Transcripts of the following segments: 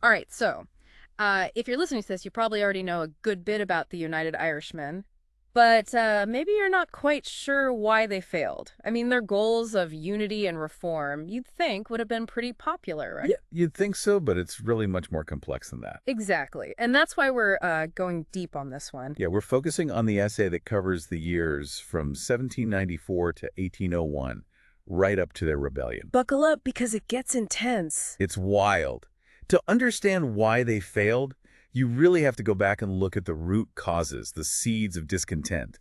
All right, so if you're listening to this, you probably already know a good bit about the United Irishmen, but maybe you're not quite sure why they failed. I mean, their goals of unity and reform, you'd think, would have been pretty popular, Yeah, right? you'd think so, but it's really much more complex than that. Exactly. And that's why we're going deep on this one. Yeah, we're focusing on the essay that covers the years from 1794 to 1801, right up to their rebellion. Buckle up because it gets intense. It's wild. To understand why they failed, you really have to go back and look at the root causes, the seeds of discontent.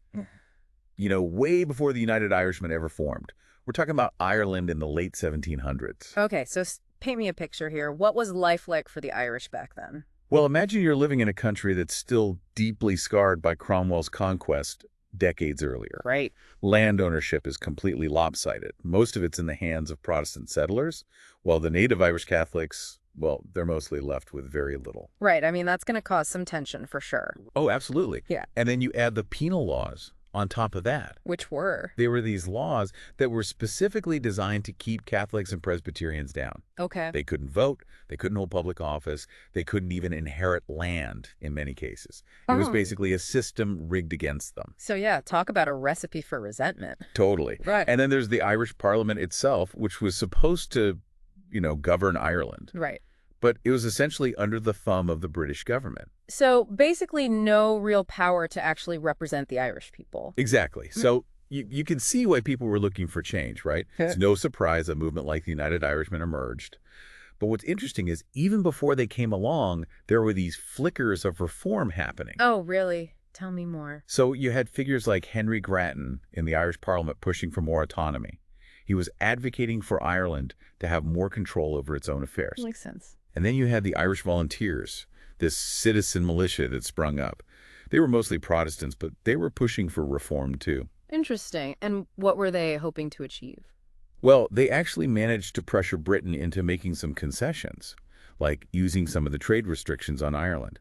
Way before the United Irishmen ever formed. We're talking about Ireland in the late 1700s. Okay, so paint me a picture here. What was life like for the Irish back then? Well, imagine you're living in a country that's still deeply scarred by Cromwell's conquest decades earlier. Right. Land ownership is completely lopsided. Most of it's in the hands of Protestant settlers, while the native Irish Catholics, well, they're mostly left with very little. Right. I mean, that's going to cause some tension for sure. Oh, absolutely. Yeah. And then you add the penal laws on top of that. Which were? They were these laws that were specifically designed to keep Catholics and Presbyterians down. Okay. They couldn't vote. They couldn't hold public office. They couldn't even inherit land in many cases. It was basically a system rigged against them. So yeah, talk about a recipe for resentment. Totally. Right. And then there's the Irish Parliament itself, which was supposed to, govern Ireland. Right. But it was essentially under the thumb of the British government. So basically no real power to actually represent the Irish people. Exactly. So you can see why people were looking for change, right? It's no surprise a movement like the United Irishmen emerged. But what's interesting is even before they came along, there were these flickers of reform happening. Oh, really? Tell me more. So you had figures like Henry Grattan in the Irish Parliament pushing for more autonomy. He was advocating for Ireland to have more control over its own affairs. Makes sense. And then you had the Irish Volunteers, this citizen militia that sprung up. They were mostly Protestants, but they were pushing for reform too. Interesting. And what were they hoping to achieve? Well, they actually managed to pressure Britain into making some concessions, like using some of the trade restrictions on Ireland.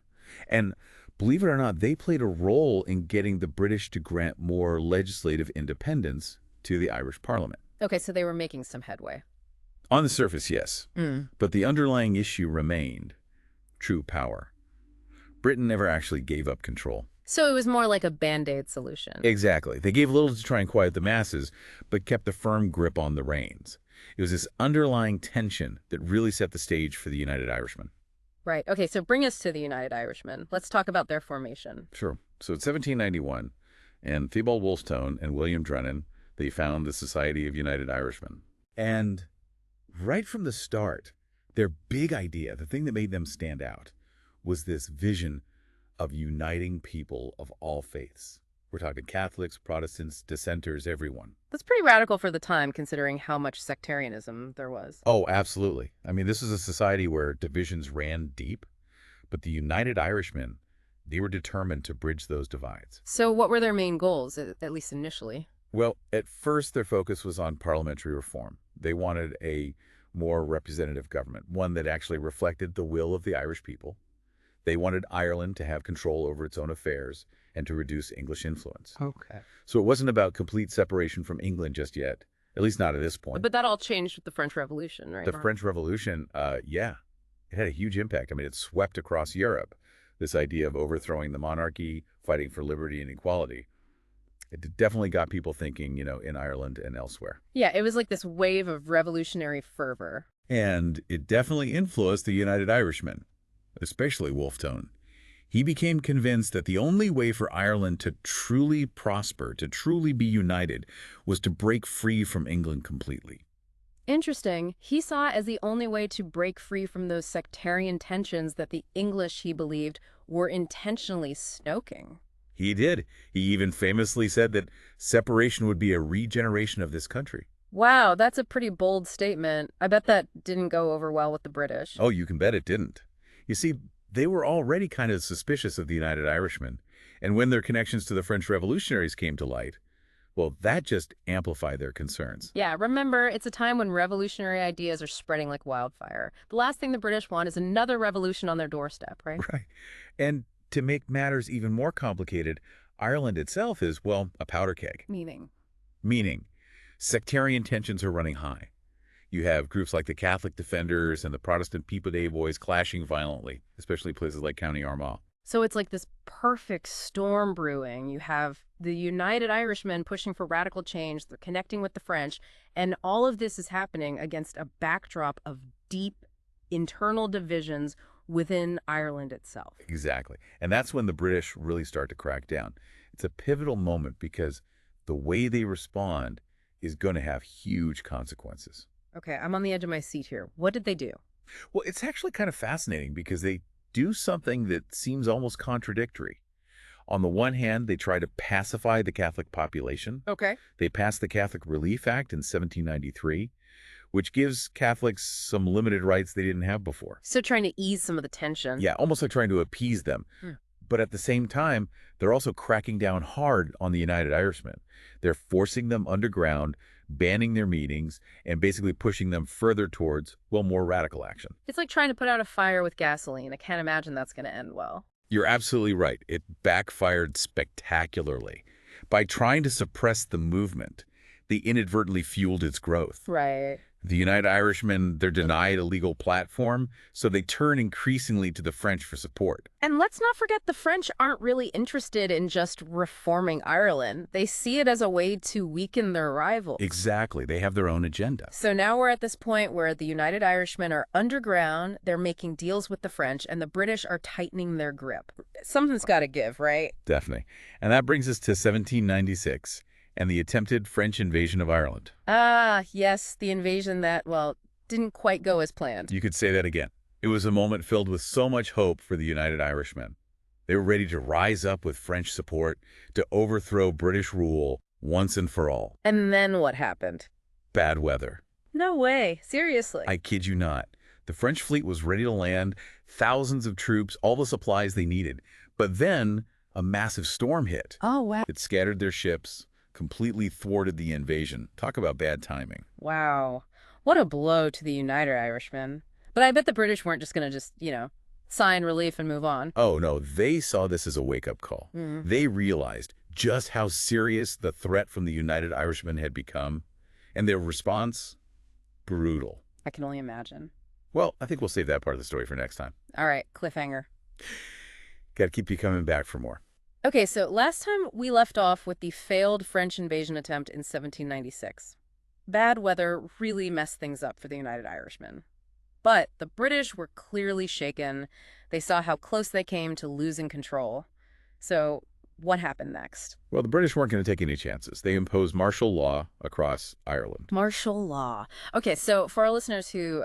And believe it or not, they played a role in getting the British to grant more legislative independence to the Irish Parliament. Okay, so they were making some headway. On the surface, yes. But the underlying issue remained true power. Britain never actually gave up control. So it was more like a Band-Aid solution. Exactly. They gave little to try and quiet the masses, but kept a firm grip on the reins. It was this underlying tension that really set the stage for the United Irishmen. Right. Okay, so bring us to the United Irishmen. Let's talk about their formation. Sure. So it's 1791, and Theobald Wolstone and William Drennan, they found the Society of United Irishmen. And right from the start, their big idea, the thing that made them stand out, was this vision of uniting people of all faiths. We're talking Catholics, Protestants, dissenters, everyone. That's pretty radical for the time, considering how much sectarianism there was. Oh, absolutely. I mean, this is a society where divisions ran deep, but the United Irishmen, they were determined to bridge those divides. So what were their main goals, at least initially? Well, at first, their focus was on parliamentary reform. They wanted a more representative government, one that actually reflected the will of the Irish people. They wanted Ireland to have control over its own affairs and to reduce English influence. Okay. So it wasn't about complete separation from England just yet, at least not at this point. But that all changed with the French Revolution, right? The French Revolution, yeah, it had a huge impact. I mean, it swept across Europe, this idea of overthrowing the monarchy, fighting for liberty and equality. It definitely got people thinking, in Ireland and elsewhere. Yeah, it was like this wave of revolutionary fervor. And it definitely influenced the United Irishmen, especially Wolstone. He became convinced that the only way for Ireland to truly prosper, to truly be united, was to break free from England completely. Interesting. He saw as the only way to break free from those sectarian tensions that the English, he believed, were intentionally stoking. He did. He even famously said that separation would be a regeneration of this country. Wow, that's a pretty bold statement. I bet that didn't go over well with the British. Oh, you can bet it didn't. You see, they were already kind of suspicious of the United Irishmen, and when their connections to the French revolutionaries came to light, well, that just amplified their concerns. Yeah, remember, it's a time when revolutionary ideas are spreading like wildfire. The last thing the British want is another revolution on their doorstep, right? Right. And to make matters even more complicated, Ireland itself is, well, a powder keg. Meaning? Meaning, sectarian tensions are running high. You have groups like the Catholic Defenders and the Protestant People Day Boys clashing violently, especially places like County Armagh. So it's like this perfect storm brewing. You have the United Irishmen pushing for radical change, they're connecting with the French, and all of this is happening against a backdrop of deep internal divisions within Ireland itself. Exactly. And that's when the British really start to crack down. It's a pivotal moment because the way they respond is going to have huge consequences. Okay, I'm on the edge of my seat here. What did they do? Well, it's actually kind of fascinating because they do something that seems almost contradictory. On the one hand, they try to pacify the Catholic population. Okay. They passed the Catholic Relief Act in 1793, which gives Catholics some limited rights they didn't have before. So trying to ease some of the tension. Yeah, almost like trying to appease them. Hmm. But at the same time, they're also cracking down hard on the United Irishmen. They're forcing them underground, banning their meetings, and basically pushing them further towards, well, more radical action. It's like trying to put out a fire with gasoline. I can't imagine that's going to end well. You're absolutely right. It backfired spectacularly. By trying to suppress the movement, they inadvertently fueled its growth. Right. The United Irishmen, they're denied a legal platform, so they turn increasingly to the French for support. And let's not forget the French aren't really interested in just reforming Ireland. They see it as a way to weaken their rivals. Exactly. They have their own agenda. So now we're at this point where the United Irishmen are underground, they're making deals with the French, and the British are tightening their grip. Something's got to give, right? Definitely. And that brings us to 1796 and the attempted French invasion of Ireland. Ah, yes, the invasion that, well, didn't quite go as planned. You could say that again. It was a moment filled with so much hope for the United Irishmen. They were ready to rise up with French support to overthrow British rule once and for all. And then what happened? Bad weather. No way. Seriously. I kid you not. The French fleet was ready to land, thousands of troops, all the supplies they needed. But then a massive storm hit. Oh, wow. It scattered their ships, completely thwarted the invasion. Talk about bad timing. Wow. What a blow to the United Irishmen. But I bet the British weren't just going to sign relief and move on. Oh, no, they saw this as a wake-up call. They realized just how serious the threat from the United Irishmen had become, and their response, brutal. I can only imagine. Well, I think we'll save that part of the story for next time. All right, cliffhanger. Got to keep you coming back for more. Okay, so last time we left off with the failed French invasion attempt in 1796. Bad weather really messed things up for the United Irishmen. But the British were clearly shaken. They saw how close they came to losing control. So what happened next? Well, the British weren't going to take any chances. They imposed martial law across Ireland. Martial law. Okay, so for our listeners who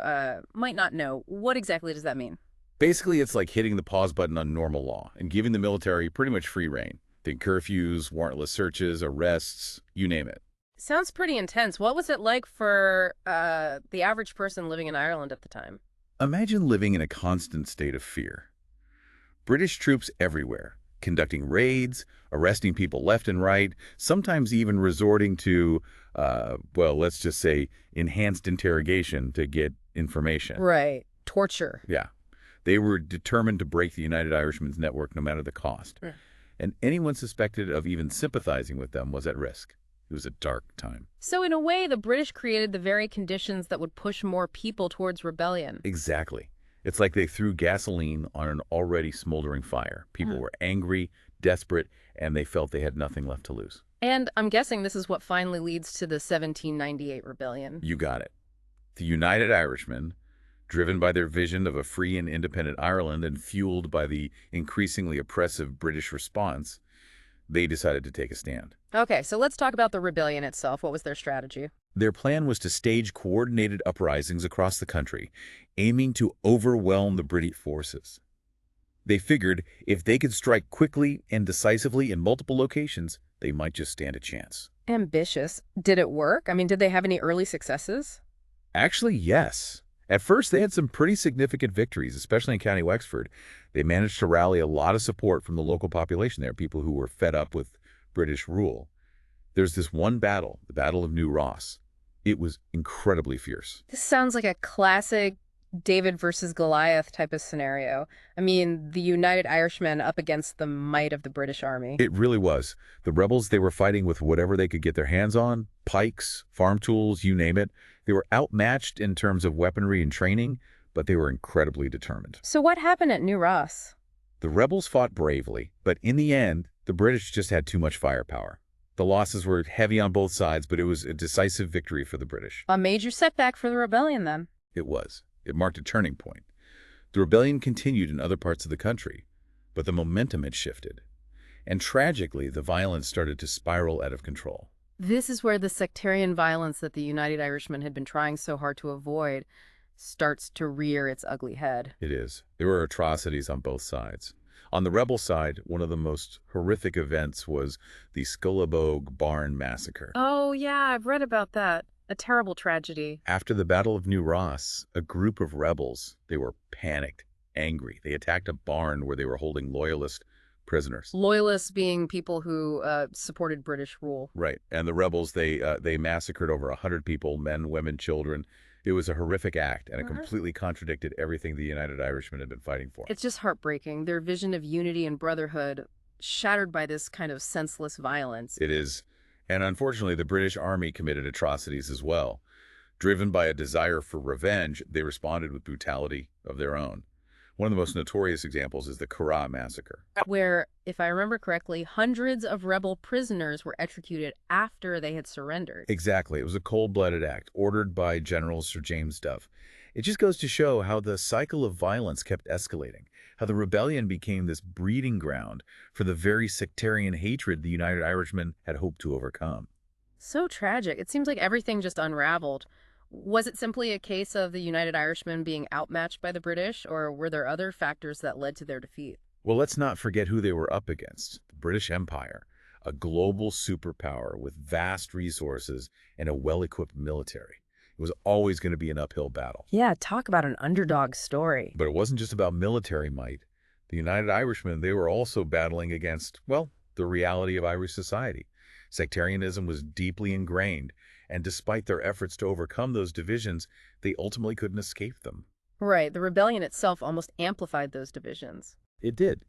might not know, what exactly does that mean? Basically, it's like hitting the pause button on normal law and giving the military pretty much free rein. Think curfews, warrantless searches, arrests, you name it. Sounds pretty intense. What was it like for the average person living in Ireland at the time? Imagine living in a constant state of fear. British troops everywhere, conducting raids, arresting people left and right, sometimes even resorting to, well, let's just say enhanced interrogation to get information. Right. Torture. Yeah. They were determined to break the United Irishmen's network no matter the cost. Mm. And anyone suspected of even sympathizing with them was at risk. It was a dark time. So in a way, the British created the very conditions that would push more people towards rebellion. Exactly. It's like they threw gasoline on an already smoldering fire. People were angry, desperate, and they felt they had nothing left to lose. And I'm guessing this is what finally leads to the 1798 rebellion. You got it. The United Irishmen, driven by their vision of a free and independent Ireland and fueled by the increasingly oppressive British response, they decided to take a stand. Okay, so let's talk about the rebellion itself. What was their strategy? Their plan was to stage coordinated uprisings across the country, aiming to overwhelm the British forces. They figured if they could strike quickly and decisively in multiple locations, they might just stand a chance. Ambitious. Did it work? I mean, did they have any early successes? Actually, yes. At first, they had some pretty significant victories, especially in County Wexford. They managed to rally a lot of support from the local population there, people who were fed up with British rule. There's this one battle, the Battle of New Ross. It was incredibly fierce. This sounds like a classic David versus Goliath type of scenario. I mean, the United Irishmen up against the might of the British Army. It really was. The rebels, they were fighting with whatever they could get their hands on, pikes, farm tools, you name it. They were outmatched in terms of weaponry and training, but they were incredibly determined. So what happened at New Ross? The rebels fought bravely, but in the end, the British just had too much firepower. The losses were heavy on both sides, but it was a decisive victory for the British. A major setback for the rebellion then. It was. It marked a turning point. The rebellion continued in other parts of the country, but the momentum had shifted. And tragically, the violence started to spiral out of control. This is where the sectarian violence that the United Irishmen had been trying so hard to avoid starts to rear its ugly head. It is. There were atrocities on both sides. On the rebel side, one of the most horrific events was the Scullabogue Barn Massacre. Oh, yeah, I've read about that. A terrible tragedy. After the Battle of New Ross, a group of rebels, they were panicked, angry. They attacked a barn where they were holding loyalist prisoners. Loyalists being people who supported British rule. Right. And the rebels, they massacred over 100 people, men, women, children. It was a horrific act, and it completely contradicted everything the United Irishmen had been fighting for. It's just heartbreaking. Their vision of unity and brotherhood shattered by this kind of senseless violence. It is. And unfortunately, the British Army committed atrocities as well. Driven by a desire for revenge, they responded with brutality of their own. One of the most notorious examples is the Curragh Massacre. Where, if I remember correctly, hundreds of rebel prisoners were executed after they had surrendered. Exactly. It was a cold-blooded act ordered by General Sir James Duff. It just goes to show how the cycle of violence kept escalating, how the rebellion became this breeding ground for the very sectarian hatred the United Irishmen had hoped to overcome. So tragic. It seems like everything just unraveled. Was it simply a case of the United Irishmen being outmatched by the British, or were there other factors that led to their defeat? Well, let's not forget who they were up against. The British Empire, a global superpower with vast resources and a well-equipped military. It was always going to be an uphill battle. Yeah, talk about an underdog story. But it wasn't just about military might. The United Irishmen, they were also battling against, well, the reality of Irish society. Sectarianism was deeply ingrained, and despite their efforts to overcome those divisions, they ultimately couldn't escape them. Right, the rebellion itself almost amplified those divisions. It did.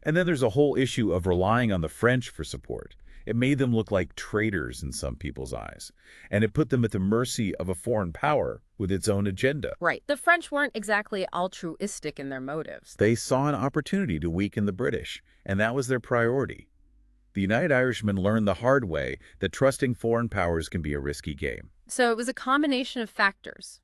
And then there's a whole issue of relying on the French for support. It made them look like traitors in some people's eyes, and it put them at the mercy of a foreign power with its own agenda. Right, the French weren't exactly altruistic in their motives. They saw an opportunity to weaken the British, and that was their priority. The United Irishmen learned the hard way that trusting foreign powers can be a risky game. So it was a combination of factors.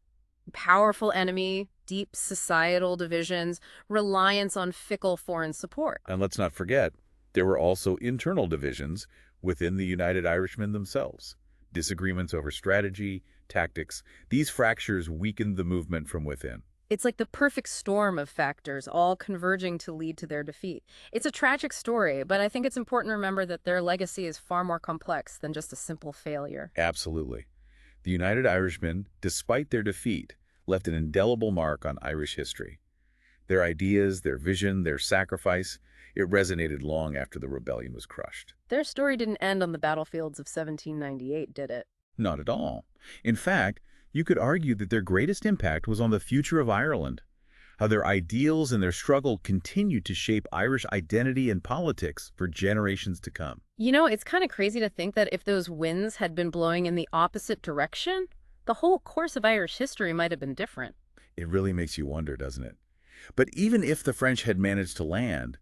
Powerful enemy, deep societal divisions, reliance on fickle foreign support. And let's not forget, there were also internal divisions within the United Irishmen themselves. Disagreements over strategy, tactics, these fractures weakened the movement from within. It's like the perfect storm of factors, all converging to lead to their defeat. It's a tragic story, but I think it's important to remember that their legacy is far more complex than just a simple failure. Absolutely. The United Irishmen, despite their defeat, left an indelible mark on Irish history. Their ideas, their vision, their sacrifice, it resonated long after the rebellion was crushed. Their story didn't end on the battlefields of 1798, did it? Not at all. In fact, you could argue that their greatest impact was on the future of Ireland, how their ideals and their struggle continued to shape Irish identity and politics for generations to come. You know, it's kind of crazy to think that if those winds had been blowing in the opposite direction, the whole course of Irish history might have been different. It really makes you wonder, doesn't it? But even if the French had managed to land,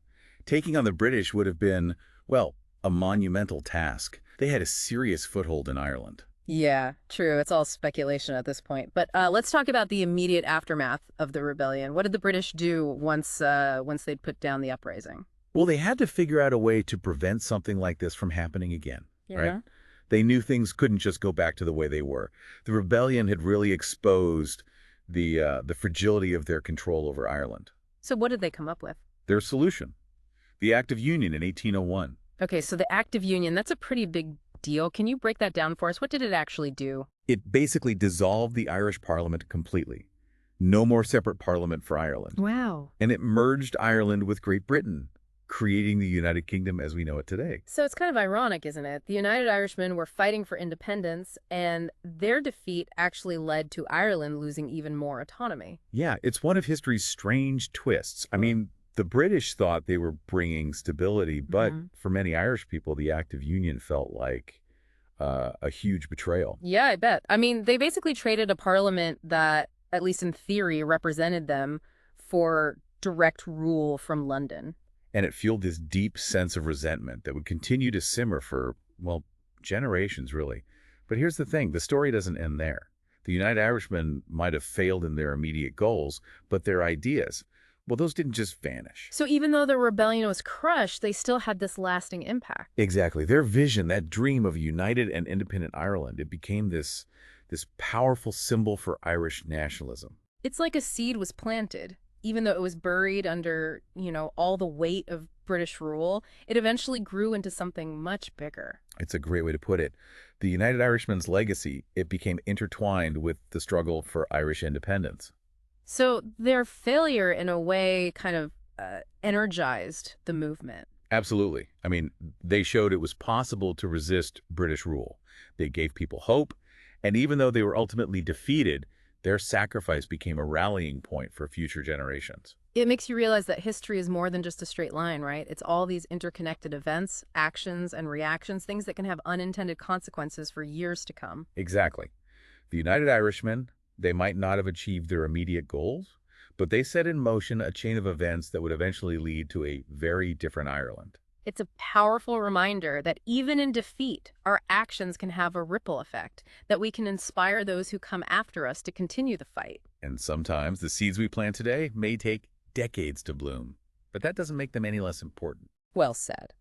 taking on the British would have been, well, a monumental task. They had a serious foothold in Ireland. Yeah, true. It's all speculation at this point. But let's talk about the immediate aftermath of the rebellion. What did the British do once they'd put down the uprising? Well, they had to figure out a way to prevent something like this from happening again, right? They knew things couldn't just go back to the way they were. The rebellion had really exposed the fragility of their control over Ireland. So what did they come up with? Their solution, the Act of Union in 1801. Okay, so the Act of Union, that's a pretty big deal. Can you break that down for us? What did it actually do? It basically dissolved the Irish Parliament completely. No more separate parliament for Ireland. Wow. And it merged Ireland with Great Britain. creating the United Kingdom as we know it today. So it's kind of ironic, isn't it? The United Irishmen were fighting for independence, and their defeat actually led to Ireland losing even more autonomy. Yeah, it's one of history's strange twists. I mean, the British thought they were bringing stability, but Mhm. for many Irish people, the Act of Union felt like a huge betrayal. Yeah, I bet. I mean, they basically traded a parliament that, at least in theory, represented them for direct rule from London. And it fueled this deep sense of resentment that would continue to simmer for, well, generations, really. But here's the thing, the story doesn't end there. The United Irishmen might have failed in their immediate goals, but their ideas, well, those didn't just vanish. So even though the rebellion was crushed, they still had this lasting impact. Exactly. Their vision, that dream of a united and independent Ireland, it became this powerful symbol for Irish nationalism. It's like a seed was planted. Even though it was buried under, all the weight of British rule, it eventually grew into something much bigger. It's a great way to put it. The United Irishmen's legacy, it became intertwined with the struggle for Irish independence. So their failure, in a way, kind of energized the movement. Absolutely. I mean, they showed it was possible to resist British rule. They gave people hope, and even though they were ultimately defeated, their sacrifice became a rallying point for future generations. It makes you realize that history is more than just a straight line, right? It's all these interconnected events, actions, and reactions, things that can have unintended consequences for years to come. Exactly. The United Irishmen, they might not have achieved their immediate goals, but they set in motion a chain of events that would eventually lead to a very different Ireland. It's a powerful reminder that even in defeat, our actions can have a ripple effect, that we can inspire those who come after us to continue the fight. And sometimes the seeds we plant today may take decades to bloom, but that doesn't make them any less important. Well said.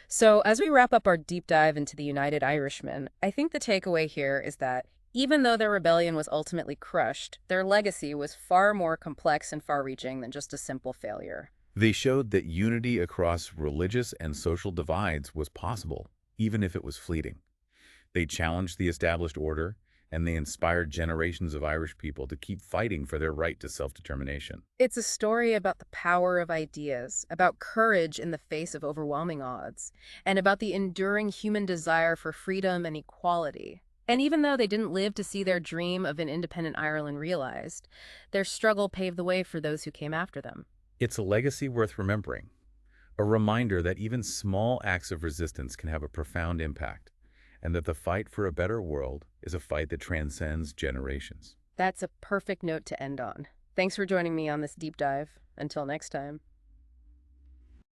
So, as we wrap up our deep dive into the United Irishmen, I think the takeaway here is that even though their rebellion was ultimately crushed, their legacy was far more complex and far reaching than just a simple failure. They showed that unity across religious and social divides was possible, even if it was fleeting. They challenged the established order, and they inspired generations of Irish people to keep fighting for their right to self-determination. It's a story about the power of ideas, about courage in the face of overwhelming odds, and about the enduring human desire for freedom and equality. And even though they didn't live to see their dream of an independent Ireland realized, their struggle paved the way for those who came after them. It's a legacy worth remembering, a reminder that even small acts of resistance can have a profound impact, and that the fight for a better world is a fight that transcends generations. That's a perfect note to end on. Thanks for joining me on this deep dive. Until next time.